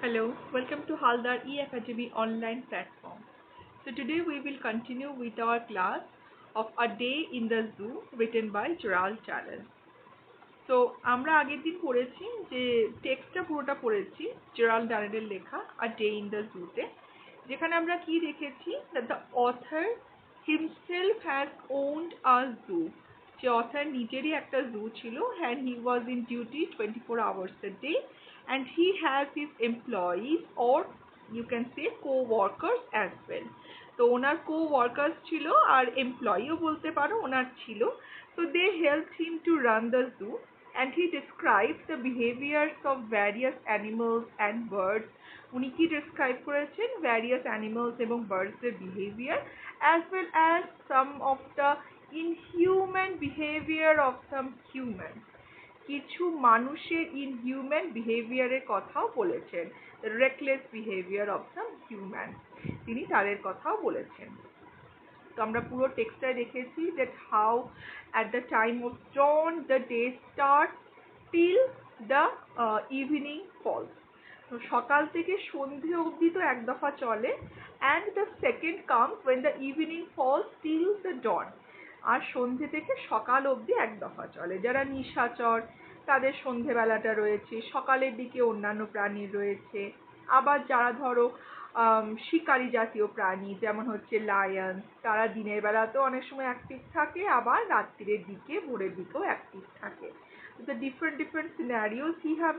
Hello, welcome to Haldar E-Academy online platform. So today we will continue with our class of A Day in the Zoo written by Gerald Challen. তো আমরা আগের দিন পড়েছি যে টেক্সটটা পুরোটা পড়েছি জেরাল্ড ডারেনের লেখা আ ডে ইন দ্য জুতে, যেখানে আমরা কি দেখেছি that the author himself has owned a zoo. যে অথার নিজেরই একটা জু ছিল and he was in duty 24 hours a day and he has his employees or you can say co-workers as well. তো ওনার co-workers ছিল আর এমপ্লয়িও বলতে পারো ওনার ছিল. So they helped him to run the zoo and he describes the behaviors of various animals and birds. উনি কি describe করেছেন various animals এবং birds এর behavior as well as some of the inhuman behavior of some humans. কিছু মানুষের inhuman behavior এর কথাও বলেছেন, the reckless behavior of some humans, তিনি তাদের কথাও বলেছেন. তো আমরা পুরো টেক্সটটা দেখেছি that how at the time of dawn the day starts till the evening falls. তো সকাল থেকে সন্ধে অবধি তো এক দফা চলে and the second comes when the evening falls till the dawn. আর সন্ধে থেকে সকাল অবধি এক দফা চলে. যারা নিশাচর তাদের সন্ধেবেলাটা রয়েছে, সকালের দিকে অন্যান্য প্রাণী রয়েছে. আবার যারা ধরো শিকারী জাতীয় প্রাণী যেমন হচ্ছে লায়ন, তারা দিনের বেলাতেও অনেক সময় অ্যাক্টিভ থাকে, আবার রাত্রির দিকে ভোরের দিকেও অ্যাক্টিভ থাকে. The different scenarios he has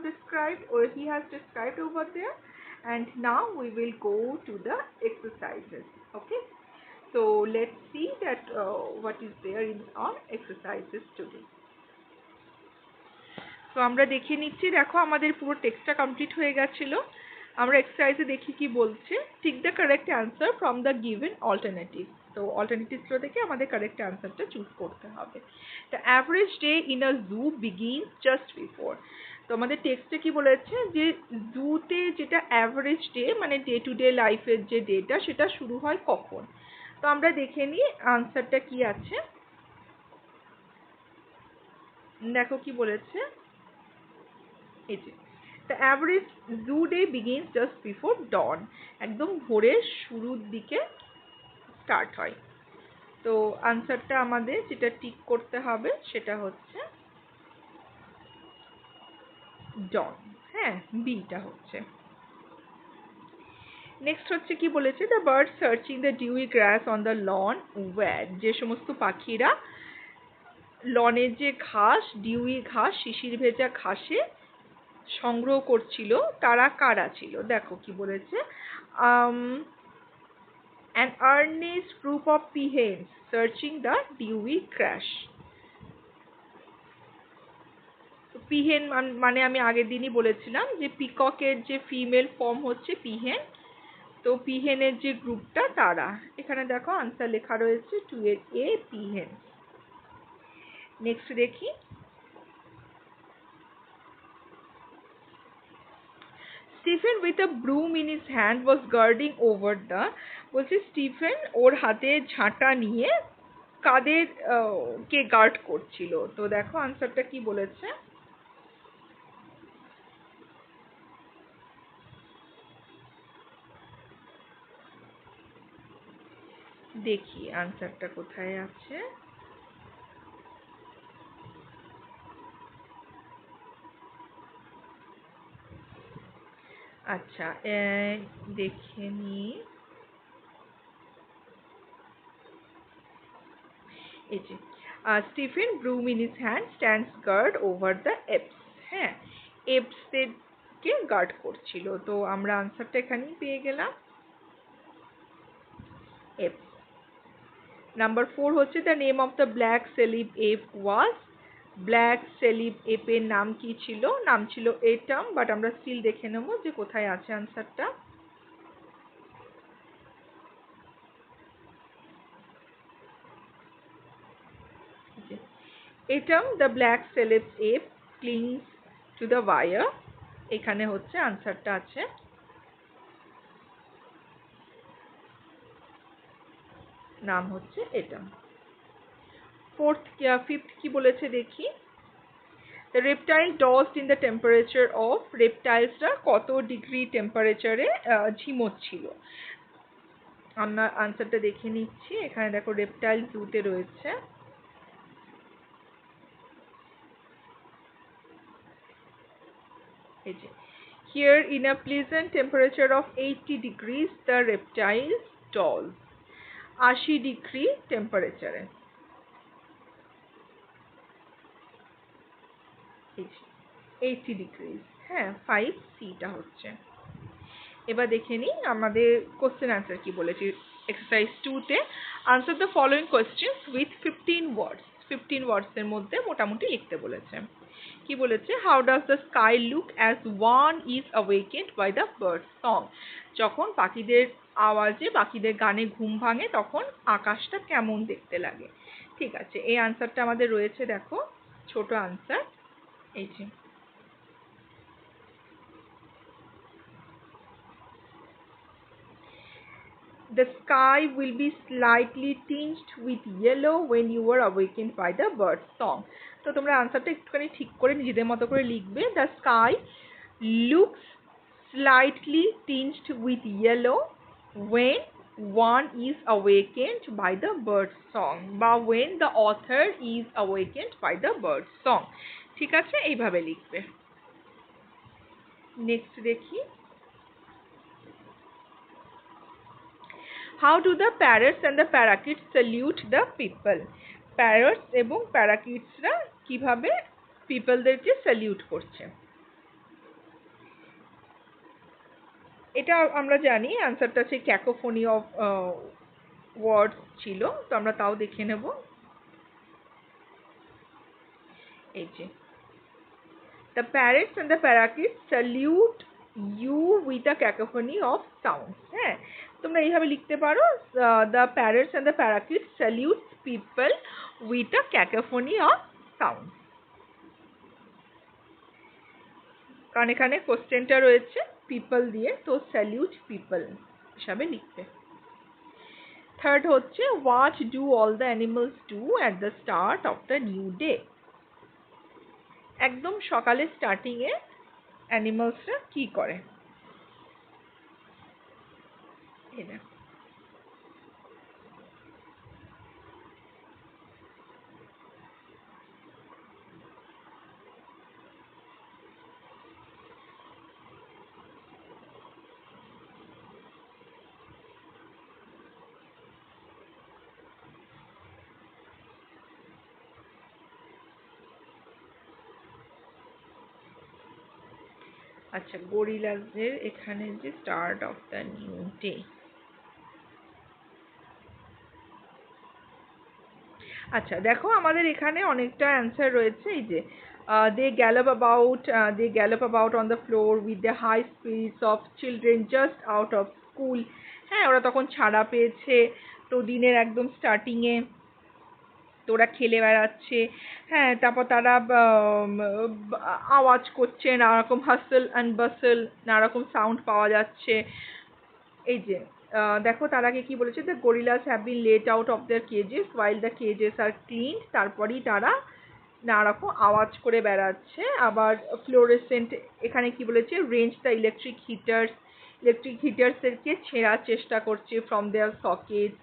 described over there, and now we will go to the exercises. Okay, so let's see that what is there in our exercises today. তো আমরা দেখে নিচ্ছি, দেখো আমাদের পুরো টেক্সটটা কমপ্লিট হয়ে গেছিল. আমরা এক্সারসাইজে দেখি কি বলছে. Tick the correct answer from the given alternative. তো অল্টারনেটিভসগুলো থেকে আমাদের কারেক্ট অ্যান্সারটা চুজ করতে হবে. The average day in a zoo begins just before. তো আমাদের টেক্সটে কি বলেছে যে জুতে যেটা অ্যাভারেজ ডে মানে ডে টু ডে লাইফের যে ডেটা সেটা শুরু হয় কখন. তো আমরা দেখে নিই আনসারটা কি আছে. দেখো কি বলেছে. এই যে the average zoo day begins just before dawn. একদম ভোরের শুরুর দিকে স্টার্ট হয়. তো আনসারটা আমাদের যেটা টিক করতে হবে সেটা হচ্ছে dawn. হ্যাঁ, বিটা হচ্ছে. নেক্সট হচ্ছে কি বলেছে the birds searching the dewy grass on the lawn were. যে সমস্ত পাখিরা লনের যে ঘাস, ডিউই ঘাস, শিশির ভেজা ঘাসে সংগ্রহ করছিল তারা কারা ছিল. দেখো কি বলেছে. An earnest group of peahens searching the dewy grass. Peahen মানে আমি আগের দিনই বলেছিলাম যে পিককের যে ফিমেল ফর্ম হচ্ছে পিহেন. তো পিহেনের যে গ্রুপটা তারা এখানে দেখো আনসার লেখা রয়েছে 2 এর এ পিহেন. নেক্সট দেখি. Stephen with a broom in his hand was guarding over the. বলছে স্টিফেন ওর হাতে ঝাঁটা নিয়ে কাদের কে গার্ড করছিল. তো দেখো আনসারটা কি বলেছে. দেখি আনসারটা কোথায় আছে. আচ্ছা দেখে নি. এই যে Stephen Broom in his hand stands guard over the apes. হ্যাঁ, এপসকে গার্ড করছিল. তো আমরা আনসারটা এখানেই পেয়ে গেলাম, এপস. নাম্বার 4 হচ্ছে the name of the black Celebes ape was. Black Celebes এপের নাম কি ছিল. নাম ছিল এটাম, বাট আমরা স্টিল দেখে নেব যে কোথায় আছে আনসারটা. Atom the black Celebes ape clings to the wire. এখানে হচ্ছে আনসারটা আছে. নাম হচ্ছে এটাম. ফিফথ কি বলেছে দেখি. The reptile dozed in the temperature of, রেপটাইলসরা কত ডিগ্রি টেম্পারেচারে ঝিমোচ্ছিল। আমরা আনসারটা দেখে নিচ্ছি। এখানে দেখো রেপটাইল জুতে রয়েছে। এই যে here in a pleasant temperature of 80 degrees the reptiles dozed, 80 degree টেম্পারেচারে। এই যে 80 ডিগ্রিজ, হ্যাঁ 5C টা হচ্ছে। এবার দেখে নিই আমাদের কোশ্চেন আনসার কি বলেছি। এক্সারসাইজ 2 তে answer the following questions with 15 words, 15 ওয়ার্ডসের মধ্যে মোটামুটি লিখতে বলেছে। কি বলেছে, how does the sky look as one is awakened by the bird song, যখন পাখিদের আওয়াজে, পাখিদের গানে ঘুম ভাঙে তখন আকাশটা কেমন দেখতে লাগে। ঠিক আছে, এই আনসারটা আমাদের রয়েছে, দেখো ছোট আনসার। এই যে the sky will be slightly tinged with yellow when you are awakened by the bird song. তো তোমরা আনসারটা একটুখানি ঠিক করে নিজেদের মতো করে লিখবে। the sky looks slightly tinged with yellow when one is awakened by the bird song, বা when the author is awakened by the bird song। ঠিক আছে, এইভাবে লিখবে। নেক্সট দেখি, how do the parrots and the parakeets salute the people? Parrots এবং প্যারাকিটসরা কিভাবে পিপলদেরকে salute করছে। এটা আমরা জানি, আনসারটা হচ্ছে ক্যাকোফোনি অফ ওয়ার্ডস ছিল, তো আমরা তাও দেখে নেব। এই যে the parrots and the parakeets salute you with a cacophony of sounds। হ্যাঁ, তোমরা এইভাবে লিখতে পারো, the parrots and the parakeets salute people with a cacophony of sounds। কারণ এখানে কোশ্চেনটা রয়েছে পিপল দিয়ে, তো স্যালিউট পিপল হিসাবে লিখবে। থার্ড হচ্ছে, what do all the animals do at the start of the new day. একদম সকালে স্টার্টিং এ অ্যানিমালসরা কি করে। এটা আচ্ছা, গরিলাসদের এখানে যে start of the new day. আচ্ছা দেখো, আমাদের এখানে অনেকটা অ্যান্সার রয়েছে। এই যে they gallop about on the floor with the high spirits of children just out of school। হ্যাঁ, ওরা তখন ছাড়া পেয়েছে, তো দিনের একদম স্টার্টিং এ তো ওরা খেলে বেড়াচ্ছে। হ্যাঁ, তারপর তারা আওয়াজ করছে, নানা রকম হাসল অ্যান্ড বাসল, নানা রকম সাউন্ড পাওয়া যাচ্ছে। এই যে দেখো তার আগে কি বলেছে, the gorillas have been let out of their cages while the cages are clean. তারপরেই তারা নানা রকম আওয়াজ করে বেড়াচ্ছে। আবার ফ্লোরেসেন্ট, এখানে কি বলেছে, রেঞ্জ দ্য ইলেকট্রিক হিটার্সেরকে ছেঁড়ার চেষ্টা করছে from their sockets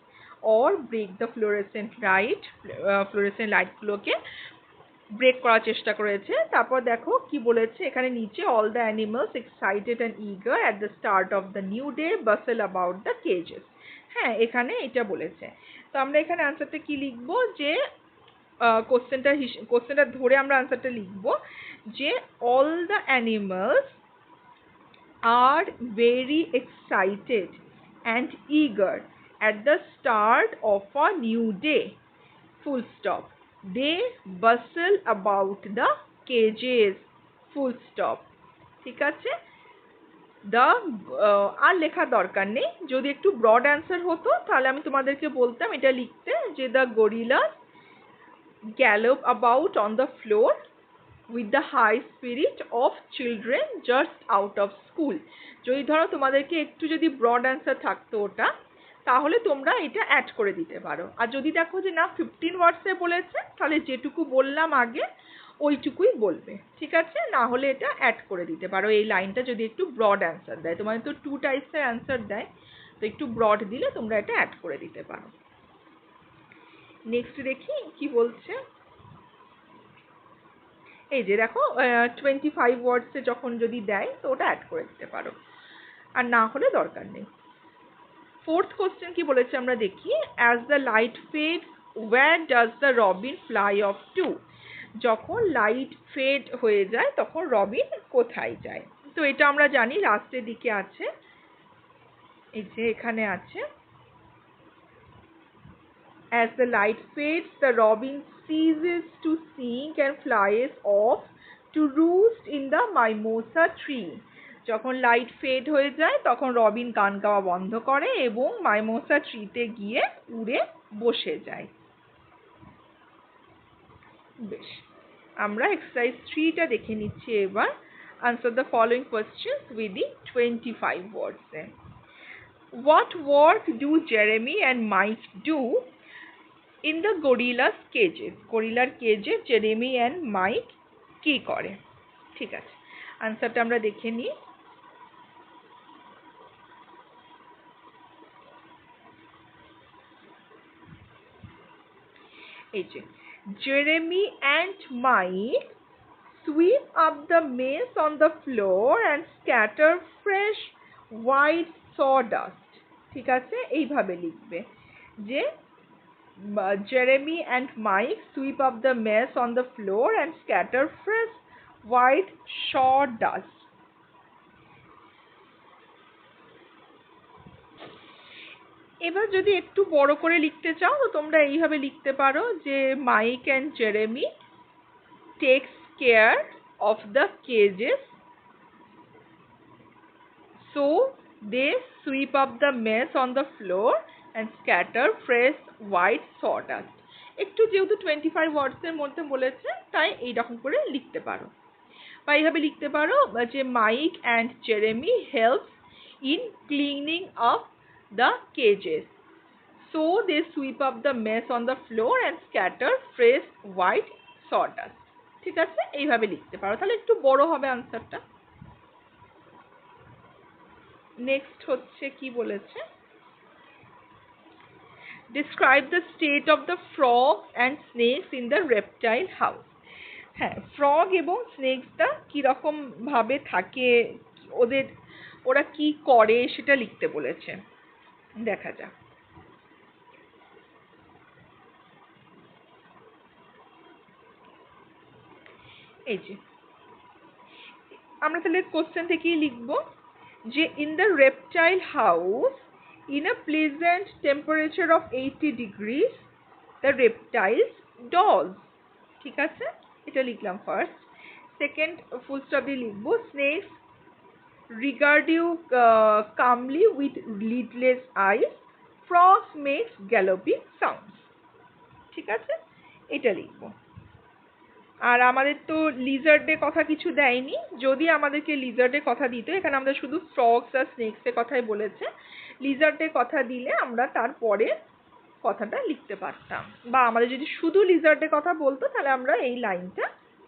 or break the fluorescent লাইটগুলোকে ব্রেক করার চেষ্টা করেছে। তারপর দেখো কি বলেছে এখানে নিচে, all the animals excited and eager at the start of the new day bustle about the cages. হ্যাঁ, এখানে এটা বলেছে। তো আমরা এখানে আনসারটা কি লিখবো, যে কোশ্চেনটা ধরে আমরা আনসারটা লিখবো যে all the animals are very excited and eager at the start of a new day, full stop. They bustle about the cages, full stop। ঠিক আছে, আর লেখার দরকার নেই। যদি একটু ব্রড অ্যান্সার হতো তাহলে আমি তোমাদেরকে বলতাম এটা লিখতে, যে the গরিলাস gallop about on the floor with the high spirit of children just out of school। যদি ধরো তোমাদেরকে একটু যদি ব্রড অ্যান্সার থাকতো ওটা, তাহলে তোমরা এটা অ্যাড করে দিতে পারো। আর যদি দেখো যে না 15 ওয়ার্ডসে বলেছে, তাহলে যেটুকু বললাম আগে ওইটুকুই বলবে, ঠিক আছে? না হলে এটা অ্যাড করে দিতে পারো, এই লাইনটা যদি একটু ব্রড অ্যান্সার দেয়, তোমাদের তো 2 টাইপসের অ্যান্সার দেয়, তো একটু ব্রড দিলে তোমরা এটা অ্যাড করে দিতে পারো। নেক্সট দেখি কি বলছে। এই যে দেখো 25 ওয়ার্ডসে যখন যদি দেয় তো ওটা অ্যাড করে দিতে পারো, আর না হলে দরকার নেই। 4th কোশ্চেন কি বলেছে আমরা দেখি। As the light fade where does the robin fly off to. যখন লাইট ফেড হয়ে যায় তখন রবিন কোথায় যায়? তো এটা আমরা জানি, লাস্টের দিকে আছে, এই যে এখানে আছে, as the light fades the robin ceases to sing and flies off to roost in the mimosa tree. যখন লাইট ফেড হয়ে যায় তখন রবিন গান গাওয়া বন্ধ করে এবং মাইমোসা ট্রিতে গিয়ে উড়ে বসে যায়। বেশ, আমরা এক্সারসাইজ 3টা দেখে নিচ্ছি এবার। Answer the following questions within 25 words. What work do Jeremy and Mike do in the gorilla's cages? গরিলার কেজে জেরেমি অ্যান্ড মাইক কি করে? ঠিক আছে, আনসারটা আমরা দেখে নিই। এই যে Jeremy and Mike sweep up the mess on the floor and scatter fresh white sawdust. ঠিক আছে, এইভাবে লিখবে যে Jeremy and Mike sweep up the mess on the floor and scatter fresh white sawdust. এবার যদি একটু বড় করে লিখতে চাও তো তোমরা এইভাবে লিখতে পারো যে Mike and Jeremy takes care of the cages so they sweep up the mess on the floor and scatter fresh white sawdust. একটু যেহেতু 25 ওয়ার্ডসের মধ্যে বলেছে তাই এইরকম করে লিখতে পারো, বা এইভাবে লিখতে পারো যে Mike and Jeremy helps in cleaning up the cages so they sweep up the mess on the floor and scatter fresh white sawdust. ঠিক আছে, এইভাবে লিখতে পারো, তাহলে একটু বড় হবে আনসারটা। নেক্সট হচ্ছে কি বলেছে, describe the state of the frogs and snakes in the reptile house. হ্যাঁ, ফ্রগ এবং স্নেকসটা কিরকম ভাবে থাকে, ওরা কি করে সেটা লিখতে বলেছে, দেখা যাক। এই যে আমরা তাহলে কোশ্চেন থেকেই লিখবো যে in the reptile house in a pleasant temperature of 80 degrees the reptiles doze. ঠিক আছে, এটা লিখলাম ফার্স্ট। সেকেন্ড ফুল স্টপ দিয়ে লিখবো snakes regard you calmly with lidless eyes, frogs makes galloping sounds. ঠিক আছে, এটা লিখবো। আর আমাদের তো লিজার্ডের কথা কিছু দেয়নি, যদি আমাদেরকে লিজার্ডের কথা দিত, এখানে আমরা শুধু ফ্রগস আর স্নেকসের কথাই বলেছে, লিজার্ডের কথা দিলে আমরা তারপরে কথাটা লিখতে পারতাম, বা আমাদের যদি শুধু লিজার্ডের কথা বলতো তাহলে আমরা এই লাইনটা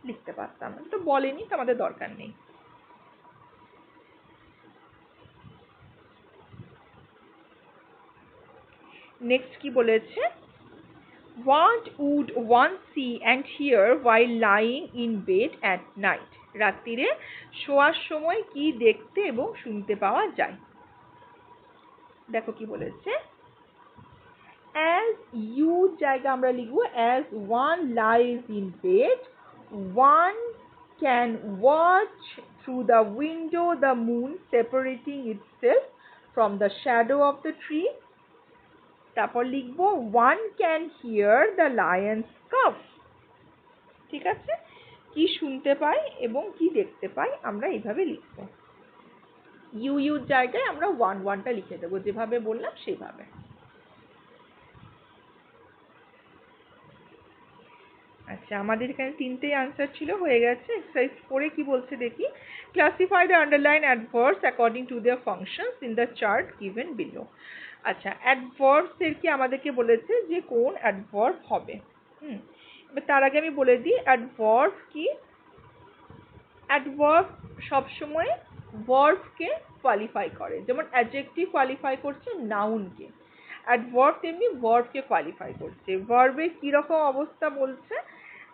লিখতে পারতাম, তো বলেনি তো আমাদের দরকার নেই। নেক্সট কি বলেছে, what would one see and hear while lying in bed at night? রাত্রিরে শোয়ার সময় কি দেখতে এবং শুনতে পাওয়া যায়? দেখো কি বলেছে, as you জায়গা আমরা লিখব as one lies in bed one can watch through the window the moon separating itself from the shadow of the tree. তারপর লিখবো one can hear the lion's cough. ঠিক আছে, কি শুনতে পাই এবং কি দেখতে পাই আমরা এইভাবে লিখবো। ইউ জায়গায় আমরা 1টা লিখে দেবো, যেভাবে বললাম সেইভাবে। আচ্ছা, আমাদের এখানে 3টেই আনসার ছিল, হয়ে গেছে। এক্সারসাইজ 4 কি বলছে দেখি, classify the underline adverbs according to their functions in the chart given below. আচ্ছা, অ্যাডভার্বস এর কি আমাদেরকে বলেছে যে কোন অ্যাডভার্ব হবে। তার আগে আমি বলে দিই অ্যাডভার্ব কি। অ্যাডভার্ব সবসময় ভার্বকে কোয়ালিফাই করে, যেমন অ্যাডজেক্টিভ কোয়ালিফাই করছে নাউনকে, অ্যাডভার্ব তেমনি ভার্বকে কোয়ালিফাই করছে। ভার্বের কীরকম অবস্থা বলছে,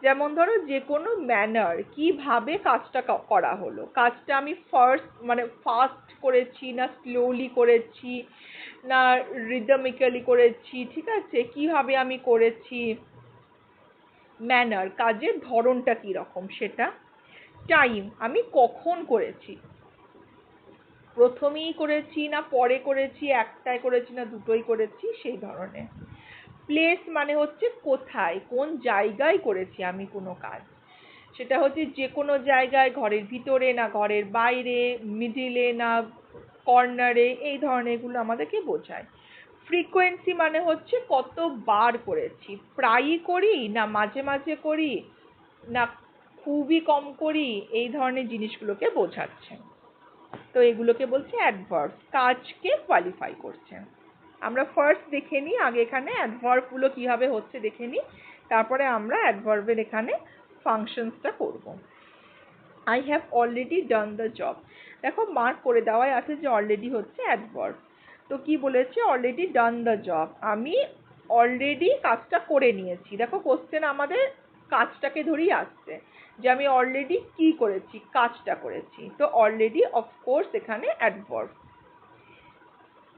যেমন ধরো যে কোনো ম্যানার, কিভাবে কাজটা করা হলো, কাজটা আমি ফাস্ট করেছি না স্লোলি করেছি না রিদমিক্যালি করেছি, ঠিক আছে, কিভাবে আমি করেছি, ম্যানার কাজের ধরনটা কীরকম সেটা। টাইম আমি কখন করেছি, প্রথমেই করেছি না পরে করেছি, একটাই করেছি না দুটোই করেছি, সেই ধরনের। প্লেস মানে হচ্ছে কোথায়, কোন জায়গায় করেছি আমি কোনো কাজ, সেটা হচ্ছে যে কোনো জায়গায়, ঘরের ভিতরে না ঘরের বাইরে, মিডিলে না কর্নারে, এই ধরনেরগুলো আমাদেরকে বোঝায়। ফ্রিকোয়েন্সি মানে হচ্ছে কতবার করেছি, প্রায়ই করি না মাঝে মাঝে করি না খুবই কম করি, এই ধরনের জিনিসগুলোকে বোঝাচ্ছে। তো এগুলোকে বলছে অ্যাডভার্ব, কাজকে কোয়ালিফাই করছে। আমরা ফার্স্ট দেখে নিই আগে এখানে অ্যাডভার্বগুলো কীভাবে হচ্ছে দেখে নিই, তারপরে আমরা অ্যাডভার্বের এখানে ফাংশনসটা করব। I have already done the job, দেখো মার্ক করে দেওয়াই আছে যে অলরেডি হচ্ছে অ্যাডভার্ব। তো কি বলেছে, অলরেডি ডান দ্য জব, আমি অলরেডি কাজটা করে নিয়েছি। দেখো কোশ্চেন আমাদের কাজটাকে ধরেই আসছে, যে আমি অলরেডি কি করেছি, কাজটা করেছি, তো অলরেডি অফকোর্স এখানে অ্যাডভার্ব।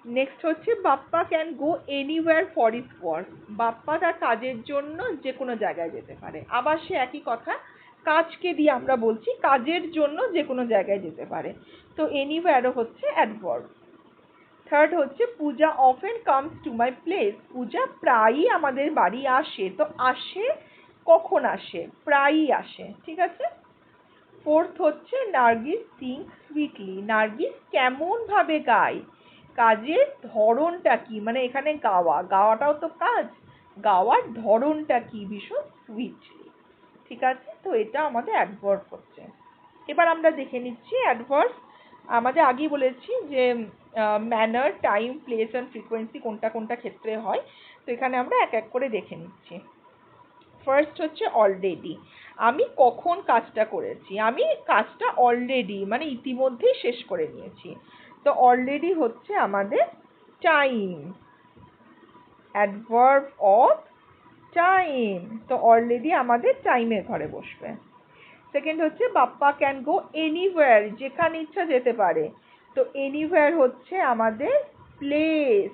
নেক্সট হচ্ছে Bappa can go anywhere for his work, Bappa তার কাজের জন্য যে কোনো জায়গায় যেতে পারে। আবার সে একই কথা, কাজকে দিয়ে আমরা বলছি কাজের জন্য যে কোনো জায়গায় যেতে পারে, তো এনিওয়্যারও হচ্ছে অ্যাডভার্ব। থার্ড হচ্ছে Puja often comes to my place, Puja প্রায়ই আমাদের বাড়ি আসে, তো আসে কখন আসে, প্রায়ই আসে, ঠিক আছে। ফোর্থ হচ্ছে নার্গিস সিং সুইটলি, নার্গিস কেমন ভাবে গায়, কাজের ধরনটা কি, মানে এখানে গাওয়াটাও তো কাজ, গাওয়ার ধরনটা কি, ভীষণ সুইটলি, ঠিক আছে। তো এটা আমাদের অ্যাডভার্ব হচ্ছে। এবার আমরা দেখে নিচ্ছি অ্যাডভার্ব। আমাদের আগেই বলেছি যে manner, time, place and frequency কোনটা কোনটা ক্ষেত্রে হয়, তো এখানে আমরা এক এক করে দেখে নিচ্ছি। ফার্স্ট হচ্ছে অলরেডি, আমি কখন কাজটা করেছি, আমি কাজটা অলরেডি মানে ইতিমধ্যেই শেষ করে নিয়েছি, তো অলরেডি হচ্ছে আমাদের টাইম, অ্যাডভার্ব অফ টাইম, তো অলরেডি আমাদের টাইমের ঘরে বসবে। সেকেন্ড হচ্ছে বাপ্পা ক্যান গো এনিওয়্যার, যেখানে ইচ্ছা যেতে পারে, তো এনিওয়্যার হচ্ছে আমাদের প্লেস,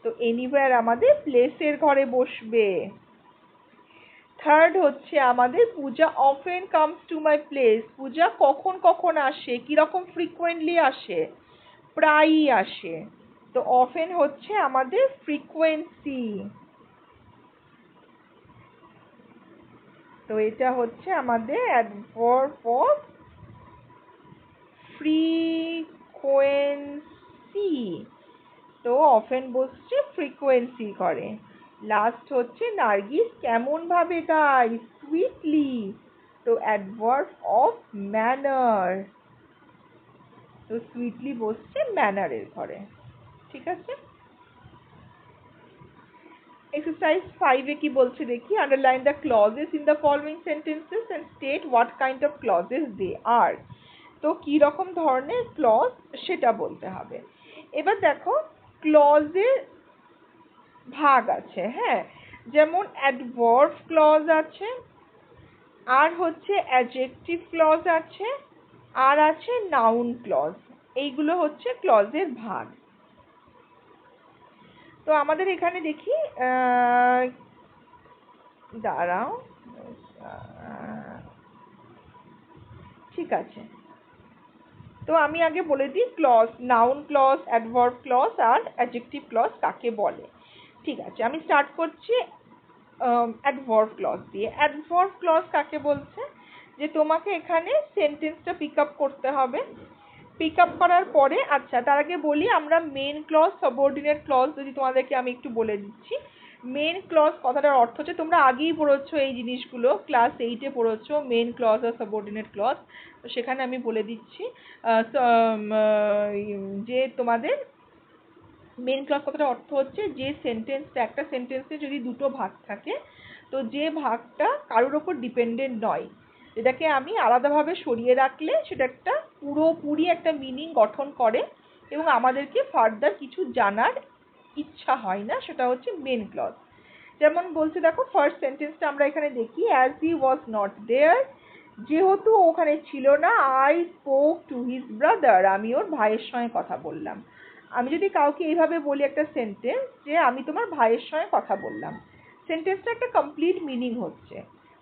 তো এনিওয়্যার আমাদের প্লেসের ঘরে বসবে। থার্ড হচ্ছে আমাদের Puja often comes to my place, Puja কখন কখন আসে, কিরকম ফ্রিকুয়েন্টলি আসে, প্রায়ই আসে, তো অফেন হচ্ছে আমাদের ফ্রিকোয়েন্সি, তো এটা হচ্ছে আমাদের অ্যাডভার্ব অফ ফ্রিকোয়েন্সি, তো অফেন বসছে ফ্রিকোয়েন্সি করে। লাস্ট হচ্ছে নার্গিস কেমন ভাবে গায়, সুইটলি, তো অ্যাডভার্ব অফ ম্যানার, তো সুইটলি বসছে ম্যানারের ঘরে, ঠিক আছে। এক্সারসাইজ 5 কি বলছে দেখি, underline the clauses in the following sentences and state what kind of clauses they are, তো কি রকম ধরনের ক্লজ সেটা বলতে হবে। এবার দেখো ক্লজের ভাগ আছে, হ্যাঁ, যেমন অ্যাডভার্ব ক্লজ আছে, আর হচ্ছে অ্যাডজেক্টিভ ক্লজ আছে, আর আছে নাউন ক্লজ, এইগুলো হচ্ছে ক্লজের ভাগ। তো আমাদের এখানে দেখি দাঁড়াও, ঠিক আছে, তো আমি আগে বলে দিই clause, noun clause, adverb clause আর অ্যাডজেক্টিভ ক্লজ কাকে বলে। ঠিক আছে, আমি স্টার্ট করছি অ্যাডভার্ব ক্লজ দিয়ে। অ্যাডভার্ব ক্লজ কাকে বলছে, যে তোমাকে এখানে সেন্টেন্সটা পিক আপ করতে হবে, পিক আপ করার পরে, আচ্ছা তার আগে বলি আমরা মেন ক্লজ, সাবঅর্ডিনেট ক্লজ যদি তোমাদেরকে আমি একটু বলে দিচ্ছি। মেন ক্লজ কথাটার অর্থ হচ্ছে, তোমরা আগেই পড়েছো এই জিনিসগুলো, ক্লাস 8-এ পড়েছো মেন ক্লজ আর সাবঅর্ডিনেট ক্লজ, তো সেখানে আমি বলে দিচ্ছি যে তোমাদের মেন ক্লজ কথাটা অর্থ হচ্ছে যে সেন্টেন্সটা, একটা সেন্টেন্সে যদি দুটো ভাগ থাকে, তো যে ভাগটা কারোর ওপর ডিপেন্ডেন্ট নয়, যেটাকে আমি আলাদাভাবে সরিয়ে রাখলে সেটা একটা পুরোপুরি একটা মিনিং গঠন করে এবং আমাদেরকে ফার্দার কিছু জানার ইচ্ছা হয় না, সেটা হচ্ছে মেন ক্লজ। যেমন বলছে দেখো, ফার্স্ট সেন্টেন্সটা আমরা এখানে দেখি, অ্যাজ হি ওয়াজ নট দেয়ার, যেহেতু ওখানে ছিল না, I spoke to his brother, আমি ওর ভাইয়ের সঙ্গে কথা বললাম। আমি যদি কাউকে এইভাবে বলি একটা সেন্টেন্স যে আমি তোমার ভাইয়ের সঙ্গে কথা বললাম, সেন্টেন্সটা একটা কমপ্লিট মিনিং হচ্ছে।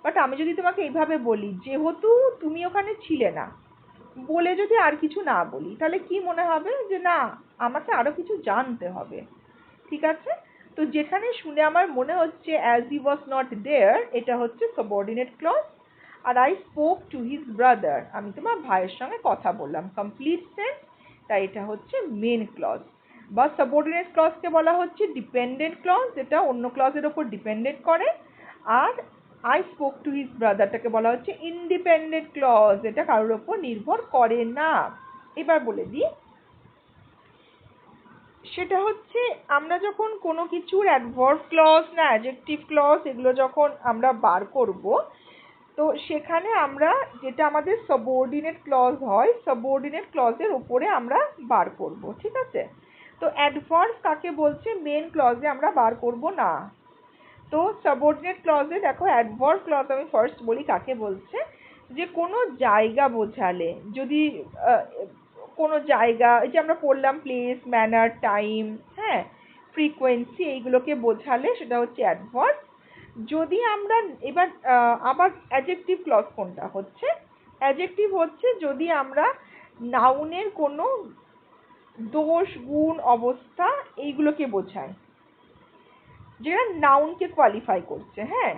বাট আমি যদি তোমাকে এইভাবে বলি যেহেতু তুমি ওখানে ছিলে না, বলে যদি আর কিছু না বলি, তাহলে কি মনে হবে যে না, আমাকে আরো কিছু জানতে হবে। ঠিক আছে, তো যেখানে শুনে আমার মনে হচ্ছে as he was not there, এটা হচ্ছে সাবঅর্ডিনেট ক্লজ। আর I spoke to his brother, আমি তোমার ভাইয়ের সঙ্গে কথা বললাম, কমপ্লিট সেন্স, তাই এটা হচ্ছে মেন ক্লজ। বা সাবঅর্ডিনেট ক্লজকে বলা হচ্ছে ডিপেন্ডেন্ট ক্লজ, যেটা অন্য ক্লজের ওপর ডিপেন্ডেন্ট করে। আর আই স্পোক টু হিজ ব্রাদারটাকে বলা হচ্ছে ইন্ডিপেন্ডেন্ট ক্লজ, এটা কারোর ওপর নির্ভর করে না। এবার বলে দিই, সেটা হচ্ছে আমরা যখন কোনো কিছুর অ্যাডভার্ব ক্লজ না অ্যাডজেক্টিভ ক্লজ এগুলো যখন আমরা বার করব, তো সেখানে আমরা যেটা আমাদের সাবঅর্ডিনেট ক্লজ হয়, সাবঅর্ডিনেট ক্লজের উপরে আমরা বার করব। ঠিক আছে, তো অ্যাডভার্ব কাকে বলছে, মেন ক্লজে আমরা বার করব না। তো সাবঅর্ডিনেট ক্লজে দেখো, অ্যাডভার্ব ক্লজ আমি ফার্স্ট বলি কাকে বলছে, যে কোনো জায়গা বোঝালে, যদি কোনো জায়গা, এই যে আমরা পড়লাম প্লেস, ম্যানার, টাইম, হ্যাঁ, ফ্রিকোয়েন্সি, এইগুলোকে বোঝালে সেটা হচ্ছে অ্যাডভার্ব। যদি আমরা এবার আবার অ্যাডজেক্টিভ ক্লজ কোনটা হচ্ছে, অ্যাডজেক্টিভ হচ্ছে যদি আমরা নাউনের কোনো দোষ, গুণ, অবস্থা এইগুলোকে বোঝাই, যেটা নাউনকে কোয়ালিফাই করছে। হ্যাঁ,